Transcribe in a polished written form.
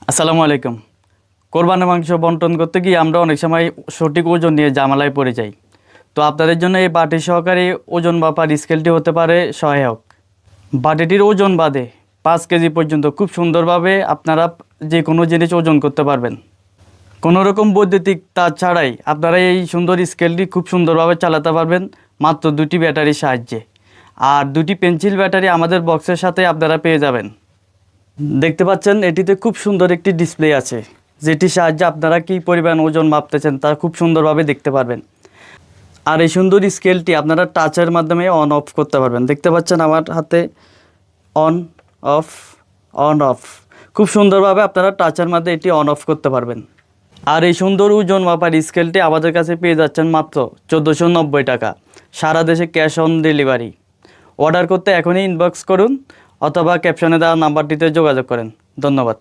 আসসালামু আলাইকুম। কোরবানির মাংস বন্টন করতে গিয়ে আমরা অনেক সময় সঠিক ওজন নিয়ে ঝামেলায় পড়ে যাই। তো আপনাদের জন্য এই বাটি সহকারী ওজন মাপার স্কেলটি হতে পারে সহায়ক। বাটিটির ওজন বাদে 5 কেজি পর্যন্ত খুব সুন্দরভাবে আপনারা যে কোনো জিনিস ওজন করতে পারবেন। কোনো রকম বৈদ্যুতিক তার ছাড়াই আপনারা এই সুন্দর স্কেলটি খুব সুন্দরভাবে চালাতে পারবেন মাত্র 2টি ব্যাটারির সাহায্যে। আর 2টি পেন্সিল ব্যাটারি আমাদের বক্সের সাথে আপনারা পেয়ে যাবেন। দেখতে পাচ্ছেন এটিতে খুব সুন্দর একটি ডিসপ্লে আছে, যেটির সাহায্যে আপনারা কী পরিমাণ ওজন মাপতেছেন তা খুব সুন্দরভাবে দেখতে পারবেন। আর এই সুন্দর স্কেলটি আপনারা টাচের মাধ্যমে অন অফ করতে পারবেন। দেখতে পাচ্ছেন আমার হাতে অন অফ অন অফ, খুব সুন্দরভাবে আপনারা টাচের মাধ্যমে এটি অন অফ করতে পারবেন। আর এই সুন্দর ওজন মাপার স্কেলটি আমাদের কাছে পেয়ে যাচ্ছেন মাত্র 1490 টাকা, সারা দেশে ক্যাশ অন ডেলিভারি। অর্ডার করতে এখনই ইনবক্স করুন অথবা ক্যাপশনে দেওয়া নাম্বারটিতে যোগাযোগ করেন। ধন্যবাদ।